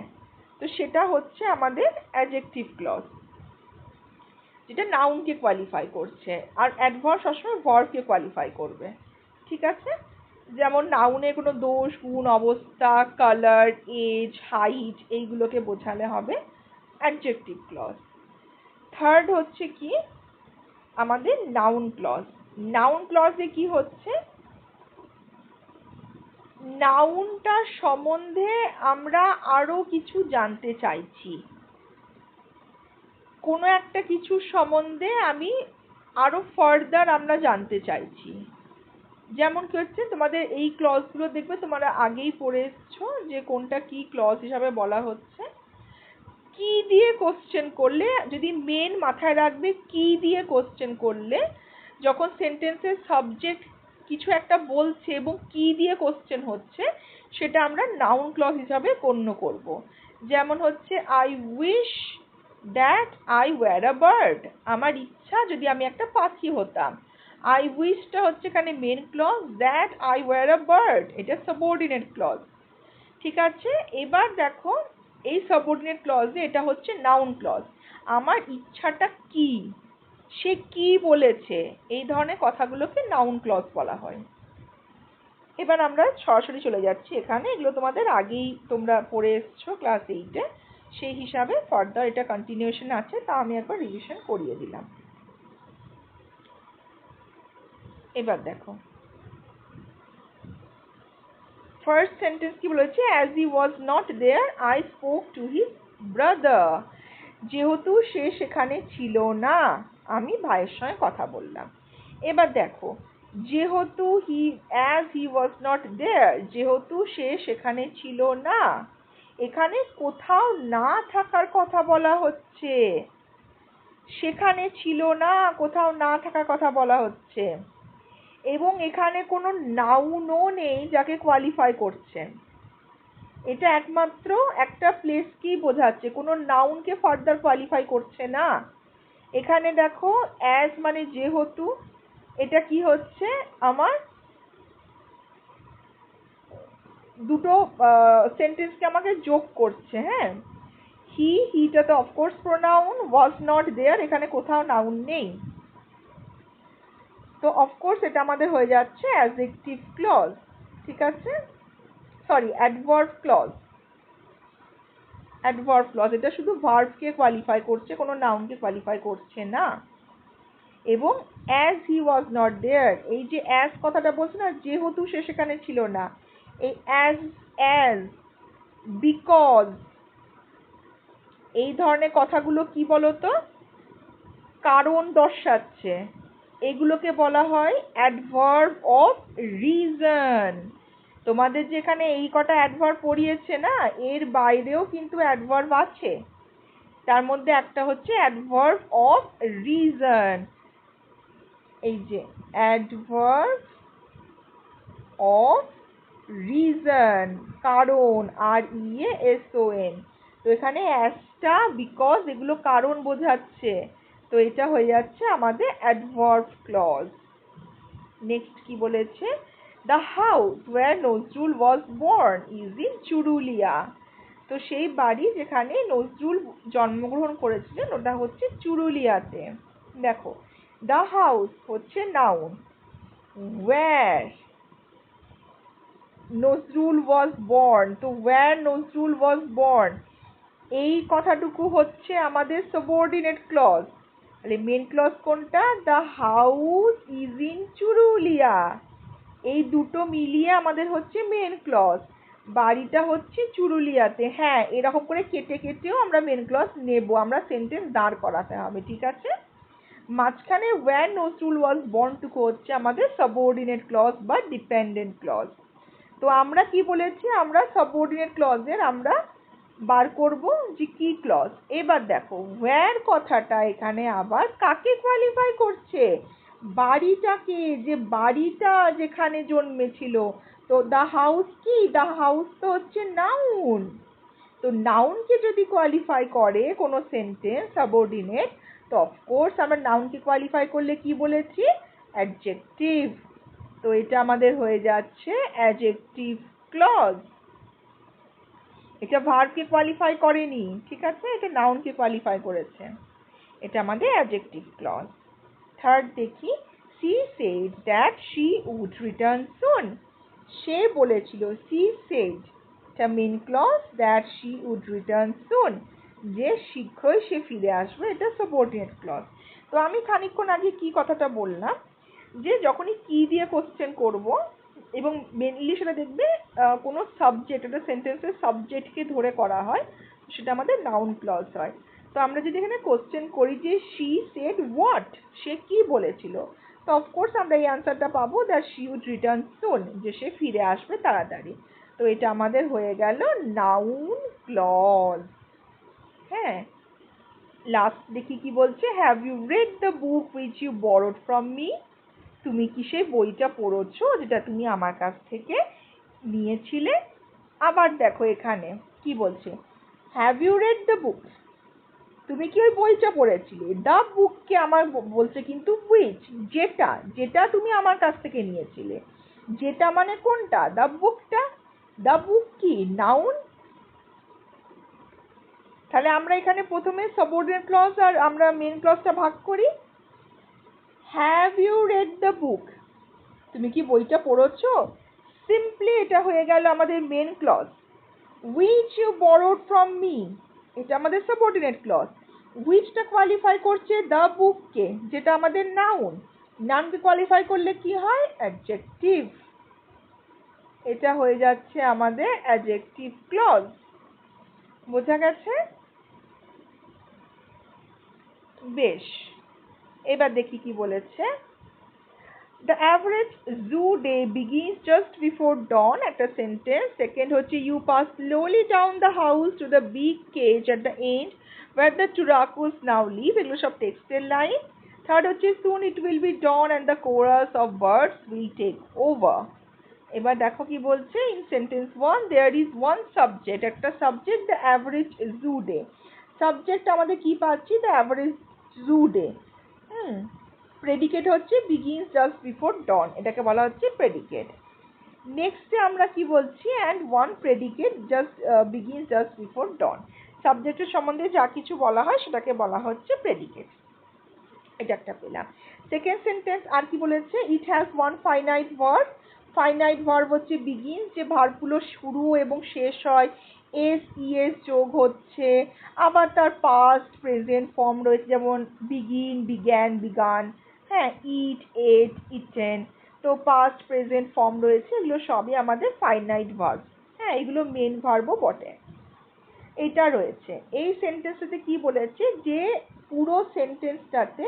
তো সেটা হচ্ছে আমাদের অ্যাডজেক্টিভ ক্লজ, যেটা নাউনকে কোয়ালিফাই করছে। আর অ্যাডভার্ব সবসময় ভার্বকে কোয়ালিফাই করবে। ঠিক আছে, যেমন নাউনের কোনো দোষ, গুণ, অবস্থা, কালার, এজ, হাইট এইগুলোকে বোঝালে হবে অ্যাডজেক্টিভ ক্লজ। থার্ড হচ্ছে কি আমাদের নাউন ক্লজ। নাউন ক্লজে কি হচ্ছে, নাউনটার সম্বন্ধে আমরা আরো কিছু জানতে চাইছি, কোনো একটা কিছুর সম্বন্ধে আমি আরো ফার্দার আমরা জানতে চাইছি। যেমন কি হচ্ছে, তোমাদের এই ক্লজগুলো দেখবে তোমরা আগেই পড়ে এসছো যে কোনটা কি ক্লজ হিসাবে বলা হচ্ছে। কি দিয়ে কোশ্চেন করলে, যদি মেন মাথায় রাখবে, কি দিয়ে কোশ্চেন করলে, যখন সেন্টেন্সের সাবজেক্ট কিছু একটা বলছে এবং কি দিয়ে কোশ্চেন হচ্ছে, সেটা আমরা নাউন ক্লজ হিসাবে গণ্য করব। যেমন হচ্ছে I wish that I were a bird, আমার ইচ্ছা যদি আমি একটা পাখি হতাম। আই উইশটা হচ্ছে এখানে main clause, that I were a bird এটা সাবঅর্ডিনেট ক্লজ। ঠিক আছে, এবার দেখো এই সাবঅর্ডিনেট ক্লজে এটা হচ্ছে নাউন ক্লজ, আমার ইচ্ছাটা কি, সে কি বলেছে, এই ধরনের কথাগুলোকে নাউন ক্লজ বলা হয়। এবার আমরা সরাসরি চলে যাচ্ছি এখানে, এগুলো তোমাদের আগেই তোমরা পড়ে এসছো ক্লাস 8-এ, সেই হিসাবে ফার্দার এটা কন্টিনিউশন আছে, তা আমি একবার রিভিশন করিয়ে দিলাম। এবার দেখো ফার্স্ট সেন্টেন্স কি বলেছে, as he was not there I spoke to his brother, যেহেতু সে সেখানে ছিল না, আমি ভাইয়ের সঙ্গে কথা বললাম। এবার দেখো, যেহেতু অ্যাজ হি ওয়াজ নট দেয়ার, যেহেতু সে সেখানে ছিল না, এখানে কোথাও না থাকার কথা বলা হচ্ছে, সেখানে ছিল না, কোথাও না থাকার কথা বলা হচ্ছে, এবং এখানে কোনো নাউনও নেই যাকে কোয়ালিফাই করছে। এটা একমাত্র একটা প্লেসকেই বোঝাচ্ছে, কোনো নাউনকে ফার্দার কোয়ালিফাই করছে না। এখানে দেখো অ্যাজ মানে যেহেতু, এটা কি হচ্ছে আমার দুটো সেন্টেন্সকে আমাকে যোগ করছে। হ্যাঁ, হিটা তো of course pronoun, was not there এখানে কোথাও নাউন নেই, তো অফকোর্স এটা আমাদের হয়ে যাচ্ছে অ্যাডজেক্টিভ ক্লজ। ঠিক আছে, sorry adverb clause. Adverb clause এটা শুধু ভার্বকে কোয়ালিফাই করছে, কোনো নাউনকে কোয়ালিফাই করছে না। এবং অ্যাজ হি ওয়াজ নট দেয়ার, এই যে অ্যাজ কথাটা বলছে না, যেহেতু সে সেখানে ছিল না, এই অ্যাজ বিকজ এই ধরনের কথাগুলো কি বলতো, কারণ দর্শাচ্ছে, এগুলোকে বলা হয় অ্যাডভার্ব অফ রিজন। তোমাদের যেখানে এই কটা অ্যাডভার্ব পড়িয়েছে না, এর বাইরেও কিন্তু অ্যাডভার্ব আছে, তার মধ্যে একটা হচ্ছে অ্যাডভার্ব অফ রিজন। এই যে অ্যাডভার্ব অফ রিজন, কারণ, REASON। তো এখানে অ্যাজটা বিকজ এগুলো কারণ বোঝাচ্ছে, তো এটা হয়ে যাচ্ছে আমাদের অ্যাডভার্ব ক্লজ। নেক্সট কি বলেছে, the house where Nazrul was born is in Churulia. তো সেই বাড়ি যেখানে নজরুল জন্মগ্রহণ করেছিলেন ওটা হচ্ছে চুরুলিয়াতে। দেখো, দ্য হাউস হচ্ছে noun, where Nazrul was born, তো ওয়্যার নজরুল ওয়াজ বর্ন এই কথাটুকু হচ্ছে আমাদের সাবঅর্ডিনেট ক্লজ। তাহলে মেন ক্লজ কোনটা, the house is in Churulia, এই দুটো মিলিয়ে আমাদের হচ্ছে মেন ক্লজ। বাড়িটা হচ্ছে চুরুলিয়াতে, হ্যাঁ এরকম করে কেটে কেটেও আমরা মেন ক্লজ নেব, আমরা সেন্টেন্স দাঁড় করাতে হবে, ঠিক আছে। মাঝখানে ওয়্যার নজরুল ওয়াজ বর্ন টুকু হচ্ছে আমাদের সাবঅর্ডিনেট ক্লজ বা ডিপেন্ডেন্ট ক্লজ। তো আমরা কি বলেছি, আমরা সাবঅর্ডিনেট ক্লজের আমরা বার করব যে কি ক্লজ। এবার দেখো ওয়্যার কথাটা এখানে আবার কাকে কোয়ালিফাই করছে, বাড়িটাকে, যে বাড়িটা যেখানে জন্মেছিল। তো দ্য হাউস কি, দ্য হাউস তো হচ্ছে নাউন, তো নাউনকে যদি কোয়ালিফাই করে কোনো সেন্টেন্স সাবঅর্ডিনেট, তো অফকোর্স আমরা নাউনকে কোয়ালিফাই করলে কি বলেছি, অ্যাডজেক্টিভ। তো এটা আমাদের হয়ে যাচ্ছে অ্যাডজেক্টিভ ক্লজ। এটা ভার্বকে কোয়ালিফাই করেনি, ঠিক আছে, এটা নাউনকে কোয়ালিফাই করেছে, এটা আমাদের অ্যাডজেক্টিভ ক্লজ। থার্ড দেখি, she said that she would return soon, সে বলেছিল, she said, এটা main clause, that she would return soon, যে শীঘ্রই সে ফিরে আসবে, এটা সাবঅর্ডিনেট ক্লজ। তো আমি খানিকক্ষণ আগে কি কথাটা বললাম, যে যখনই কি দিয়ে কোশ্চেন করব এবং মেনলি সেটা দেখবে কোনো সাবজেক্ট, একটা সেন্টেন্সের সাবজেক্টকে ধরে করা হয়, সেটা আমাদের নাউন ক্লজ হয়। তো আমরা যদি এখানে কোশ্চেন করি যে she said what, সে কি বলেছিল, তো অফকোর্স আমরা এই অ্যান্সারটা পাবো that she would return soon, যে সে ফিরে আসবে তাড়াতাড়ি। তো এটা আমাদের হয়ে গেল নাউন ক্লজ। হ্যাঁ, লাস্ট দেখি কি বলছে, have you read the book which you borrowed from me, তুমি কি সেই বইটা পড়েছো যেটা তুমি আমার কাছ থেকে নিয়েছিলে। আবার দেখো এখানে কি বলছে, have you read the book, তুমি কি ওই বইটা পড়েছিলে, দ্য বুককে আমার বলছে কিন্তু হুইচ, যেটা, যেটা তুমি আমার কাছ থেকে নিয়েছিলে, যেটা মানে কোনটা, দ্য বুকটা। দ্য বুক কি, নাউন। তাহলে আমরা এখানে প্রথমে সাবঅর্ডিনেট ক্লজ আর আমরা মেন ক্লজটা ভাগ করি। Have you read the book, তুমি কি বইটা পড়েছো, সিম্পলি এটা হয়ে গেল আমাদের main clause. Which you borrowed from me, এটা আমাদের সাবঅর্ডিনেট ক্লজ। হুইচটা কোয়ালিফাই করছে দ্য বুককে, যেটা আমাদের নাউন। নাউনকে কোয়ালিফাই করলে কি হয়, অ্যাডজেক্টিভ। এটা হয়ে যাচ্ছে আমাদের অ্যাডজেক্টিভ ক্লজ। বোঝা গেছে? বেশ, এবার দেখি কি বলেছে। The average zoo day begins just before dawn, একটা সেন্টেন্স। সেকেন্ড হচ্ছে, you pass slowly down the house to the big cage at the end where the turacos now live, এগুলো সব টেক্সটের লাইন। থার্ড হচ্ছে, soon it will be dawn and the chorus of birds will take over। এবার দেখো কি বলছে, in sentence 1 there is one subject, একটা subject, the average zoo day। Subject আমাদের কি পাচ্ছি, the average zoo day। Predicate হচ্ছে begins just before dawn, এটাকে বলা হচ্ছে প্রেডিকেট। নেক্সটে আমরা কি বলছি, and one predicate just begins just before dawn, সাবজেক্টের সম্বন্ধে যা কিছু বলা হয় সেটাকে বলা হচ্ছে প্রেডিকেট। এটা একটা পেলাম। সেকেন্ড সেন্টেন্স আর কি বলেছে, it has one finite verb, finite verb হচ্ছে begins, যে ভার্বগুলো শুরু এবং শেষ হয় es যোগ হচ্ছে, আবার তার পাস্ট প্রেজেন্ট ফর্ম রয়েছে, যেমন begin, began, begun, হ্যাঁ, ইট, এট, ইটেন। তো পাস্ট প্রেজেন্ট ফর্ম রয়েছে, এগুলো সবই আমাদের ফাইনাইট ভার্ব। হ্যাঁ, এগুলো মেন ভার্বও বটে। এটা রয়েছে এই সেন্টেন্সটাতে কি বলেছে যে পুরো সেন্টেন্সটাতে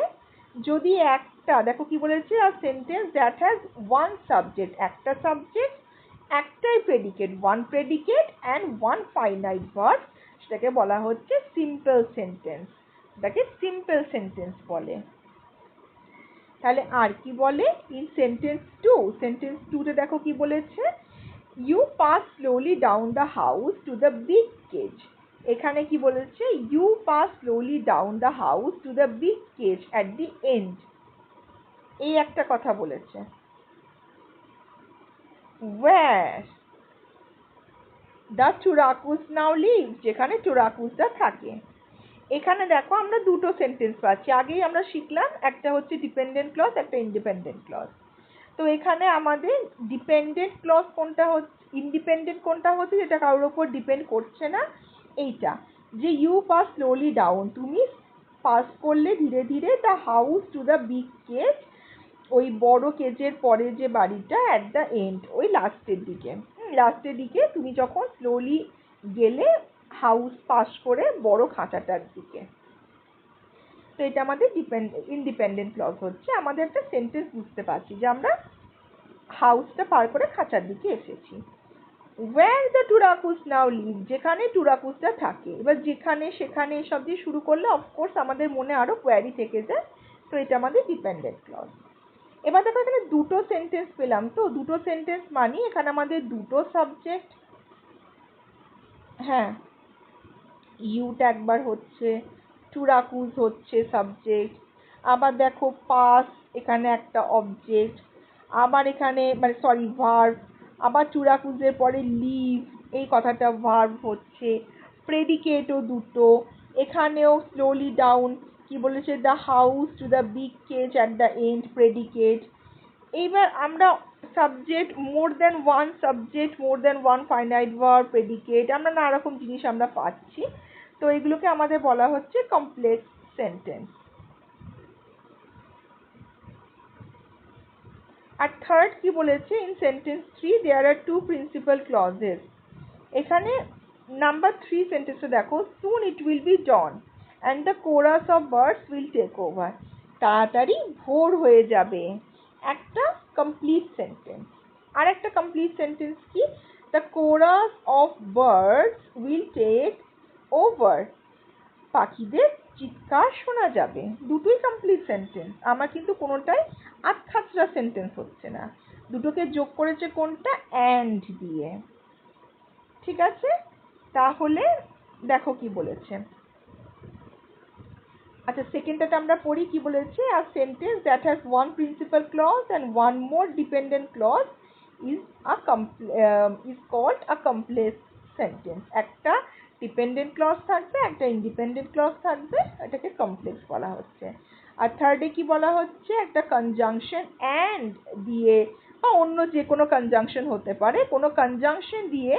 যদি একটা, দেখো কি বলেছে, a sentence that has one subject, একটা সাবজেক্ট, একটাই predicate, one predicate and one finite verb, সেটাকে বলা হচ্ছে সিম্পল সেন্টেন্স। এটাকে সিম্পল সেন্টেন্স বলে। তাহলে আর কি বলে ইন সেন্টেন্স টু, সেন্টেন্স টুতে দেখো কি বলেছে, you pass slowly down the house to the big cage. এখানে কি বলেছে, you pass slowly down the house to the big cage at the end, এই একটা কথা বলেছে। where the Turacus now live, যেখানে টুরাকুসরা থাকে। এখানে দেখো আমরা দুটো সেন্টেন্স পাচ্ছি, আগেই আমরা শিখলাম, একটা হচ্ছে ডিপেন্ডেন্ট ক্লজ, একটা ইন্ডিপেন্ডেন্ট ক্লজ। তো এখানে আমাদের ডিপেন্ডেন্ট ক্লজ কোনটা হচ্ছে, ইন্ডিপেন্ডেন্ট কোনটা হচ্ছে, যেটা কারোর ওপর ডিপেন্ড করছে না, এইটা, যে ইউ পাস স্লোলি ডাউন, তুমি পাস করলে ধীরে ধীরে, the house to the big cage, ওই বড় কেজের পরে যে বাড়িটা, অ্যাট দ্য এন্ড, ওই লাস্টের দিকে, লাস্টের দিকে তুমি যখন স্লোলি গেলে হাউস পাস করে বড় খাঁচাটার দিকে। তো এটা আমাদের ইন্ডিপেন্ডেন্ট ক্লজ হচ্ছে, আমাদের একটা সেন্টেন্স বুঝতে পারছি যে আমরা হাউসটা পার করে খাঁচার দিকে এসেছি। where the Turacus now live, যেখানে টুরাকুসটা থাকে। এবার যেখানে, সেখানে এসব দিয়ে শুরু করলে অফকোর্স আমাদের মনে আরো কোয়ারি থেকে যায়, তো এটা আমাদের ডিপেন্ডেন্ট ক্লজ। এবার দেখো এখানে দুটো সেন্টেন্স পেলাম, তো দুটো সেন্টেন্স মানে এখানে আমাদের দুটো সাবজেক্ট, হ্যাঁ, ইউটা একবার হচ্ছে, টুরাকুস হচ্ছে সাবজেক্ট, আবার দেখো পাস এখানে একটা অবজেক্ট, আবার এখানে মানে সরি ভার্ব, আবার টুরাকুসের পরে লিভ, এই কথাটা ভার্ব হচ্ছে, প্রেডিকেটও দুটো, এখানেও স্লোলি ডাউন কি বলেছে, the house to the big cage at the end, predicate. এইবার আমরা subject, more than one subject, more than one finite verb, predicate, আমরা নানা রকম জিনিস আমরা পাচ্ছি। তো এগুলোকে আমাদের বলা হচ্ছে কমপ্লেক্স সেন্টেন্স। আর থার্ড কি বলেছে, in sentence three there are two principal clauses. এখানে নাম্বার থ্রি সেন্টেন্সে দেখো, soon it will be dawn and the chorus of birds will take over, তাড়াতাড়ি ভোর হয়ে যাবে, একটা কমপ্লিট সেন্টেন্স। আর একটা কমপ্লিট সেন্টেন্স কি, the chorus of birds will take over, পাখিদের চিৎকার শোনা যাবে। দুটোই কমপ্লিট সেন্টেন্স, আমার কিন্তু কোনোটাই আধখাচরা সেন্টেন্স হচ্ছে না, দুটোকে যোগ করেছে কোনটা, অ্যান্ড দিয়ে। ঠিক আছে, তাহলে দেখো কি বলেছে। আচ্ছা, সেকেন্ডটাতে আমরা পড়ি কি বলেছে, a sentence that has one principal clause and one more dependent clause is called a complex sentence. একটা ডিপেন্ডেন্ট ক্লজ থাকবে, একটা ইন্ডিপেন্ডেন্ট ক্লজ থাকবে, এটাকে কমপ্লেক্স বলা হচ্ছে। আর থার্ডে কি বলা হচ্ছে, একটা কনজাংশন অ্যান্ড দিয়ে বা অন্য যে কোনো কনজাংশন হতে পারে, কোনো কনজাংশন দিয়ে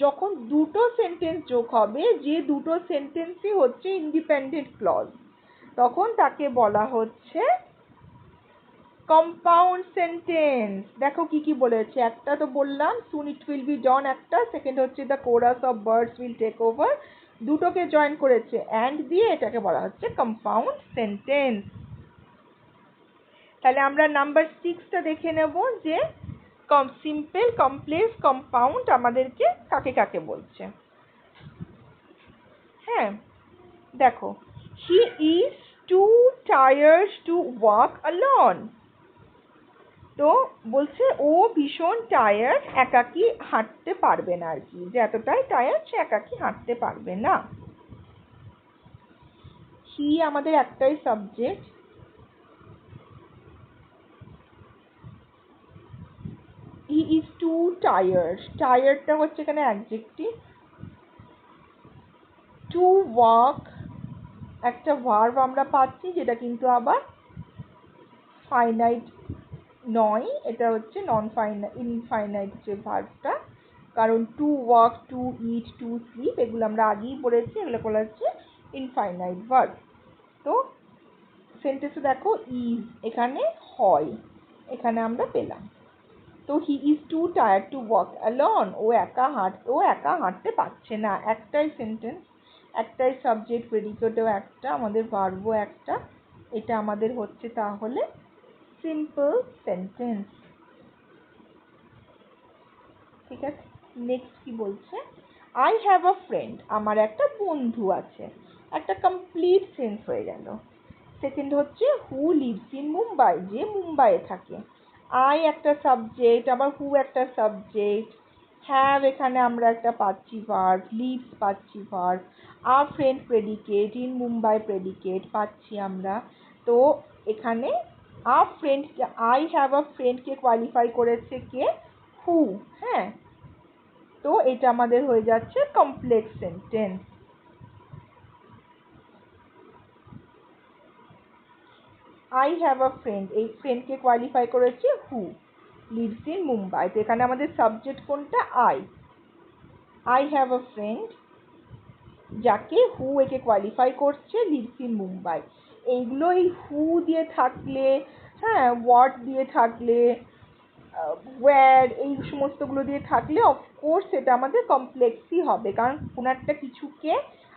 যখন দুটো সেন্টেন্স যোগ হবে, যে দুটো সেন্টেন্সই হচ্ছে ইন্ডিপেন্ডেন্ট ক্লজ, তখন তাকে বলা হচ্ছে কম্পাউন্ড সেন্টেন্স। দেখো কি কি বলেছে, একটা তো বললাম সুন ইট উইল বি ডন, একটা, সেকেন্ড হচ্ছে the chorus of birds will take over, দুটোকে জয়েন করেছে অ্যান্ড দিয়ে, এটাকে বলা হচ্ছে কম্পাউন্ড সেন্টেন্স। তাহলে আমরা নাম্বার 6টা দেখে নেব যে সিম্পল, কমপ্লেক্স, কম্পাউন্ড আমাদেরকে কাকে কাকে বলছে। হ্যাঁ, দেখো, হি is too tired to walk alone, তো বলছে ও ভীষণ টায়ার্ড, একাকী হাঁটতে পারবে না আর কি, যে এতটাই টায়ার্ড সে একাকী হাঁটতে পারবে না। হি আমাদের একটাই subject, he is too tired, টায়ার্ডটা হচ্ছে এখানে অ্যাডজেক্টিভ, টু ওয়াক একটা ভার্ব আমরা পাচ্ছি, যেটা কিন্তু আবার ফাইনাইট নয়, এটা হচ্ছে নন ফাইনাইট, ইনফাইনাইট যে ভার্বটা, কারণ to walk, to eat, to sleep এগুলো আমরা আগেই পড়েছি, এগুলো বলা হচ্ছে ইনফাইনাইট ভার্ব। তো সেন্টেন্সে দেখো ইজ, এখানে হয়, এখানে আমরা পেলাম। তো he is too tired to walk alone, ও একা হাঁটতে পারছে না। একটাই সেন্টেন্স, একটাই সাবজেক্ট, প্রেডিকেটও একটা, আমাদের ভার্বও একটা। এটা আমাদের হচ্ছে তাহলে সিম্পল সেন্টেন্স। ঠিক আছে, নেক্সট কি বলছে, আই হ্যাভ আ ফ্রেন্ড, আমার একটা বন্ধু আছে। একটা কমপ্লিট সেন্স হয়ে গেল। সেকেন্ড হচ্ছে হু লিভস ইন মুম্বাই, যে মুম্বাইয়ে থাকে। আই একটা সাবজেক্ট, আবার হু একটা সাবজেক্ট, হ্যাভ এখানে আমরা একটা পাচ্ছি ভার্ব, লিভস পাচ্ছি verb, a friend predicate, in Mumbai predicate পাচ্ছি আমরা। তো এখানে a friend, I have a ফ্রেন্ডকে কোয়ালিফাই করেছে কে, হু। হ্যাঁ, তো এটা আমাদের হয়ে যাচ্ছে complex sentence. I have a friend, এই ফ্রেন্ডকে কোয়ালিফাই করেছে হু, লিভস ইন মুম্বাই। তো এখানে আমাদের সাবজেক্ট কোনটা, আই হ্যাভ আ ফ্রেন্ড, যাকে হু একে কোয়ালিফাই করছে, লিভস ইন মুম্বাই। এইগুলো এই হু দিয়ে থাকলে, হ্যাঁ, হোয়াট দিয়ে থাকলে, ওয়্যার, এই সমস্তগুলো দিয়ে থাকলে অফকোর্স এটা আমাদের কমপ্লেক্সই হবে, কারণ কোনো একটা কিছুকে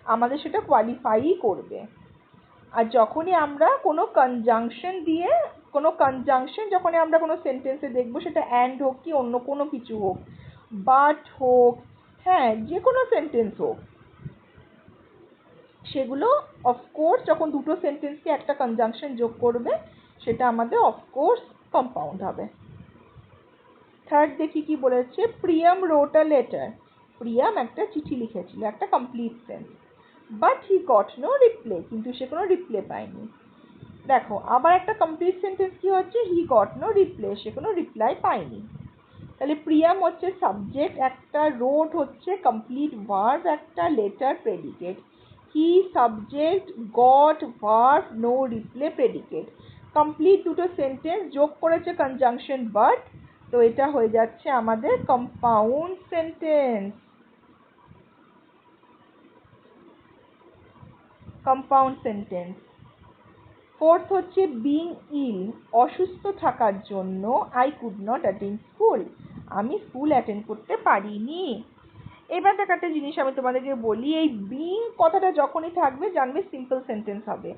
আমাদের সেটা কোয়ালিফাই করবে। আর যখনই আমরা কোনো কনজাংশন দিয়ে, যখনই আমরা কোনো সেন্টেন্সে দেখবো, সেটা অ্যান্ড হোক কি অন্য কোনো কিছু হোক, বাট হোক, হ্যাঁ, যে কোনো সেন্টেন্স হোক, সেগুলো অফকোর্স যখন দুটো সেন্টেন্সকে একটা কনজাংশন যোগ করবে, সেটা আমাদের অফকোর্স কম্পাউন্ড হবে। থার্ড দেখি কি বলেছে, প্রিয়াম রোট আ লেটার, প্রিয়াম একটা চিঠি লিখেছিল, একটা complete sense. But he got no reply, কিন্তু সে কোনো রিপ্লে পায়নি। দেখো আবার একটা কমপ্লিট সেন্টেন্স কি হচ্ছে, হি গট নো রিপ্লে, সে কোনো রিপ্লাই পায়নি। তাহলে প্রিয়াম হচ্ছে সাবজেক্ট একটা, রোট হচ্ছে কমপ্লিট ভার্ব একটা, letter predicate, he subject, got verb, no reply predicate. Complete দুটো সেন্টেন্স যোগ করেছে কনজাংশন বাট, তো এটা হয়ে যাচ্ছে আমাদের compound sentence. Compound sentence. Fourth হচ্ছে বিং ইল, অসুস্থ থাকার জন্য I could not attend school, আমি স্কুল অ্যাটেন্ড করতে পারিনি। এবার দেখ একটা জিনিস আমি তোমাদেরকে বলি, এই বিং কথাটা যখনই থাকবে জানবে সিম্পল সেন্টেন্স হবে।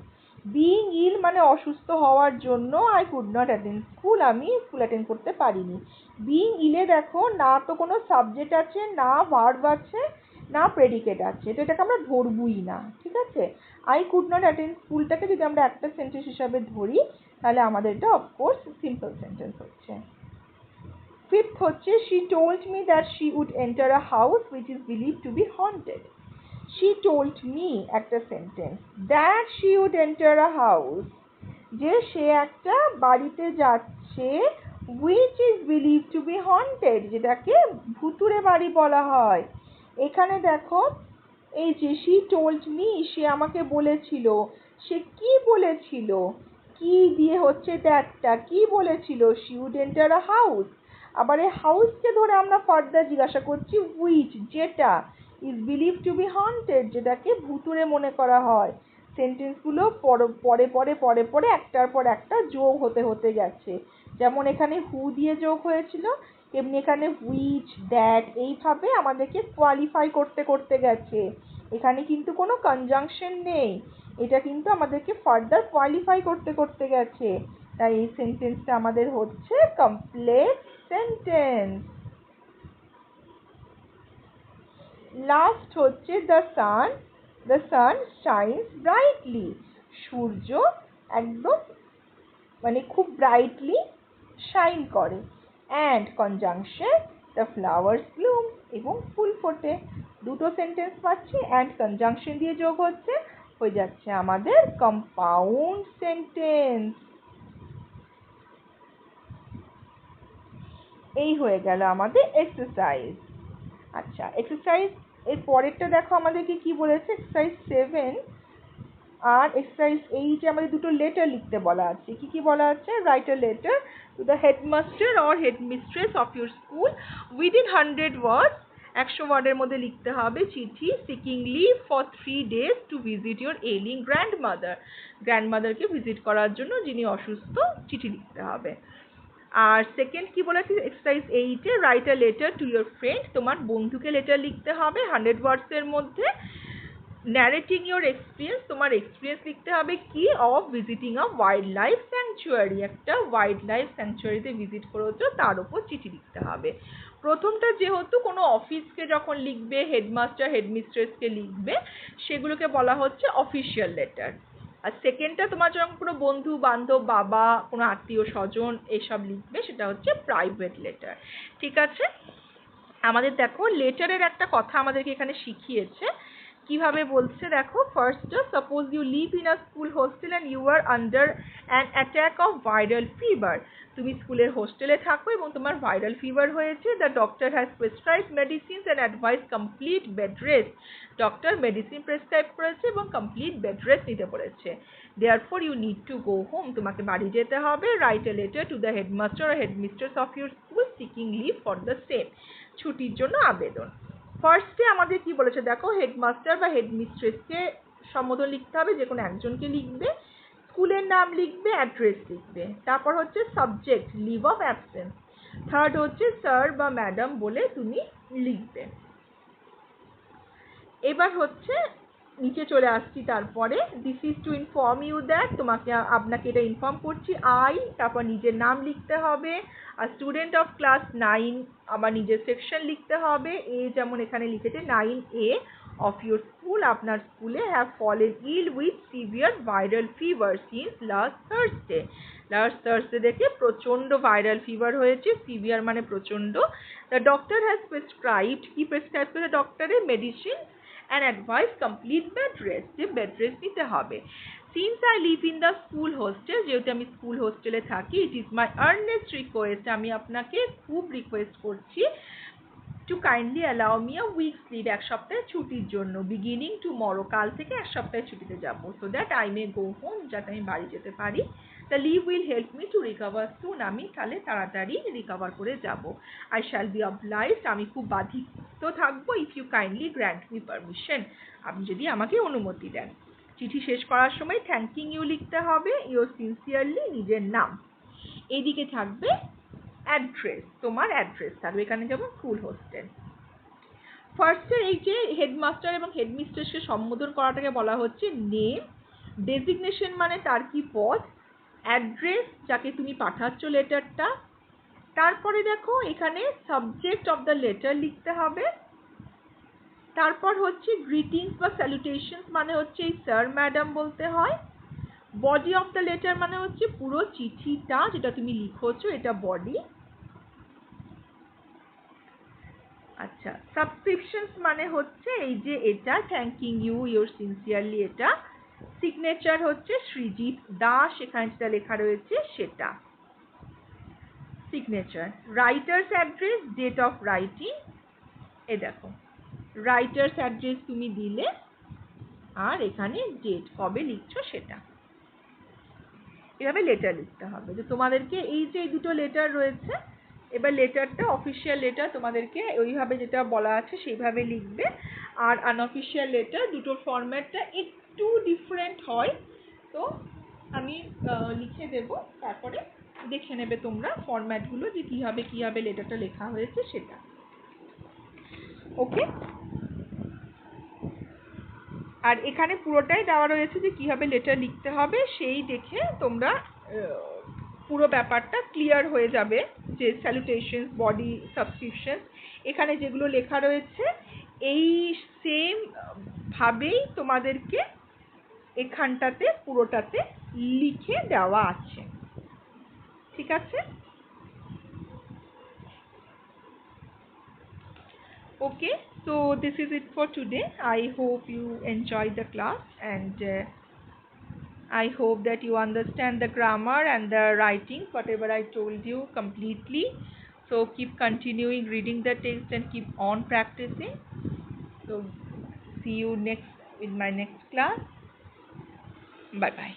বিং ইল মানে অসুস্থ হওয়ার জন্য I could not attend school, আমি স্কুল অ্যাটেন্ড করতে পারিনি। বিং ইলে দেখো না তো কোনো সাবজেক্ট আছে, না ভার্ব আছে, না প্রেডিকেট আছে, তো এটাকে আমরা ধরবই না। ঠিক আছে, আই কুড নট অ্যাটেন্ড স্কুলটাকে যদি আমরা একটা সেন্টেন্স হিসাবে ধরি, তাহলে আমাদের এটা অফকোর্স সিম্পল সেন্টেন্স হচ্ছে। ফিফথ হচ্ছে she told me that she would enter a house which is believed to be haunted. she told me একটা sentence, that she would enter a house, যে সে একটা বাড়িতে যাচ্ছে, which is believed to be haunted, যেটাকে ভুতুড়ে বাড়ি বলা হয়। এখানে দেখো এই যে she told me, সে আমাকে বলেছিল, সে কি বলেছিল, কি দিয়ে হচ্ছে দ্যাটটা, কি বলেছিল, she would enter a house। আবার এই হাউসকে ধরে আমরা ফার্দার জিজ্ঞাসা করছি, which যেটা, is believed to be haunted, যেটাকে ভুতুড়ে মনে করা হয়। সেন্টেন্সগুলো পরে পরে পরে পরে একটার পর একটা যোগ হতে হতে গেছে। যেমন এখানে হু দিয়ে যোগ হয়েছিল, তেমনি এখানে which, দ্যাট, এইভাবে আমাদেরকে কোয়ালিফাই করতে করতে গেছে। এখানে কিন্তু কোনো কনজাংশন নেই, এটা কিন্তু আমাদেরকে ফার্দার কোয়ালিফাই করতে করতে গেছে। তাই এই সেন্টেন্সটা আমাদের হচ্ছে কমপ্লেক্স সেন্টেন্স। লাস্ট হচ্ছে দ্য সান শাইন্স ব্রাইটলি, সূর্য একদম মানে খুব ব্রাইটলি শাইন করে। And conjunction, the flowers Bloom, এবং ফুল ফোটে। দুটো সেন্টেন্স পাচ্ছি, অ্যান্ড কনজাংশন দিয়ে যোগ হচ্ছে, হয়ে যাচ্ছে আমাদের কম্পাউন্ড সেন্টেন্স। এই হয়ে গেল আমাদের এক্সারসাইজ। আচ্ছা, এক্সারসাইজ এর পরেরটা দেখো আমাদেরকে কি বলেছে, এক্সারসাইজ 7 আর এক্সারসাইজ 8 এ আমাদের দুটো লেটার লিখতে বলা আছে। কি কি বলা আছে, write a letter to the headmaster or headmistress of your school within 100 words 100 ওয়ার্ডের মধ্যে লিখতে হবে চিঠি seeking leave for 3 days to visit your ailing গ্র্যান্ডমাদারকে ভিজিট করার জন্য যিনি অসুস্থ, চিঠি লিখতে হবে। আর সেকেন্ড কি বলেছি exercise 8 A right a letter to your friend, তোমার বন্ধুকে লেটার লিখতে হবে 100 ওয়ার্ডসের মধ্যে। ন্যারেটিং ইউর এক্সপিরিয়েন্স, তোমার এক্সপিরিয়েন্স লিখতে হবে কি of visiting a wild life sanctuary, একটা ওয়াইল্ড লাইফ স্যাংচুয়ারিতে ভিজিট করেছো তার উপর চিঠি লিখতে হবে। প্রথমটা যেহেতু কোনো অফিসকে যখন লিখবে, হেডমাস্টার হেডমিস্ট্রেসকে লিখবে, সেগুলোকে বলা হচ্ছে অফিসিয়াল লেটার। আর সেকেন্ডটা তোমার যখন কোনো বন্ধু বান্ধব, বাবা, কোনো আত্মীয় স্বজন এসব লিখবে, সেটা হচ্ছে প্রাইভেট লেটার। ঠিক আছে, আমাদের দেখো লেটারের একটা কথা আমাদেরকে এখানে শিখিয়েছে, কিভাবে বলছে দেখো। First, suppose you live in a school hostel and you are under an attack of viral fever. তুমি স্কুলের হোস্টেলে থাকো এবং তোমার ভাইরাল ফিভার হয়েছে। The doctor has prescribe medicines and advice complete bed rest. Doctor medicine prescribe করেছে এবং complete bed rest নিতে বলেছে। Therefore you need to go home, তোমাকে বাড়ি যেতে হবে। Write a letter to the headmaster or headmistress of your school seeking leave for the same, ছুটির জন্য আবেদন। ফার্স্টে আমাদের কি বলেছে দেখো, হেডমাস্টার বা হেডমিস্ট্রেসকে সম্বোধন লিখতে হবে, যে কোনো একজনকে লিখবে, স্কুলের নাম লিখবে, অ্যাড্রেস লিখবে। তারপর হচ্ছে subject leave of absence. Third হচ্ছে স্যার বা ম্যাডাম বলে তুমি লিখবে। এবার হচ্ছে নিচে চলে আসছি, তারপরে this is to inform you that, আপনাকে এটা ইনফর্ম করছি আই, তারপর নিজের নাম লিখতে হবে। আর স্টুডেন্ট অফ ক্লাস 9, আবার নিজের সেকশন লিখতে হবে। এ যেমন এখানে লিখেছে 9A অফ ইউর স্কুল, আপনার স্কুলে have fallen ill with severe viral fever since last Thursday দেখে প্রচণ্ড ভাইরাল ফিভার হয়েছে, সিভিয়ার মানে প্রচণ্ড। দ্য ডক্টর হ্যাজ প্রেসক্রাইবড, কি প্রেসক্রাইব করে ডক্টরে, medicine and advice complete bed rest, যে bed rest নিতে হবে। Since I live in the school hostel, যেহেতু আমি স্কুল হোস্টেলে থাকি, it is my earnest request, আমি আপনাকে খুব রিকোয়েস্ট করছি, to kindly allow me a week's leave, এক সপ্তাহের ছুটির জন্য, beginning tomorrow, কাল থেকে এক সপ্তাহের ছুটিতে যাব, so that I may go home, যাতে আমি বাড়ি যেতে পারি। The leave will help me to recover soon, আমি তাহলে তাড়াতাড়ি রিকভার করে যাব। I shall be obliged, আমি খুব বাধিত থাকবো, if you kindly grant me permission, আপনি যদি আমাকে অনুমতি দেন। চিঠি শেষ করার সময় থ্যাঙ্কিং ইউ লিখতে হবে, ইউর সিনসিয়ারলি, নিজের নাম। এইদিকে থাকবে অ্যাড্রেস, তোমার অ্যাড্রেস থাকবে, এখানে যেমন স্কুল হোস্টেল। ফার্স্টে এই যে হেডমাস্টার এবং হেডমিস্ট্রেসকে সম্বোধন করাটাকে বলা হচ্ছে নেম, ডেজিগনেশন মানে তার কি পদ, অ্যাড্রেস যাকে তুমি পাঠাচ্ছ লেটারটা। তারপরে দেখো এখানে সাবজেক্ট অফ দ্য লেটার লিখতে হবে। তারপর হচ্ছে গ্রিটিংস বা স্যালুটেশনস মানে হচ্ছে এই স্যার ম্যাডাম বলতে হয়। বডি অফ দ্য লেটার মানে হচ্ছে পুরো চিঠিটা যেটা তুমি লিখোছো, এটা বডি। আচ্ছা, সাবস্ক্রিপশনস মানে হচ্ছে এই যে এটা, থ্যাঙ্কিং ইউ, ইউর সিনসিয়ারলি, এটা। সিগনেচার হচ্ছে সৃজিত দাস, এখানে যেটা লেখা রয়েছে সেটা signature. Writer's address, date of writing, এ দেখো রাইটার্স অ্যাড্রেস তুমি দিলে, আর এখানে ডেট কবে লিখছো সেটা। এভাবে লেটার লিখতে হবে। যে তোমাদেরকে এই যে দুটো লেটার রয়েছে, এবার লেটারটা অফিসিয়াল লেটার তোমাদেরকে ওইভাবে যেটা বলা আছে সেইভাবে লিখবে। আর আনঅফিসিয়াল লেটার দুটোর ফরম্যাটটা একটু ডিফারেন্ট হয়, তো আমি লিখে দেব, তারপরে দেখে নেবে তোমরা ফরম্যাটগুলো যে কীভাবে লেটারটা লেখা হয়েছে সেটা। ওকে, আর এখানে পুরোটাই দেওয়া রয়েছে যে কীভাবে লেটার লিখতে হবে, সেই দেখে তোমরা পুরো ব্যাপারটা ক্লিয়ার হয়ে যাবে। যে স্যালুটেশনস, বডি, সাবস্ক্রিপশন, এখানে যেগুলো লেখা রয়েছে এই সেম ভাবেই তোমাদেরকে এখানটাতে পুরোটাতে লিখে দেওয়া আছে। ঠিক আছে? Okay, so this is it for today. I hope you enjoyed the class, and I hope that you understand the grammar and the writing, whatever I told you completely. So keep continuing reading the text and keep on practicing. So see you in my next class. Bye bye.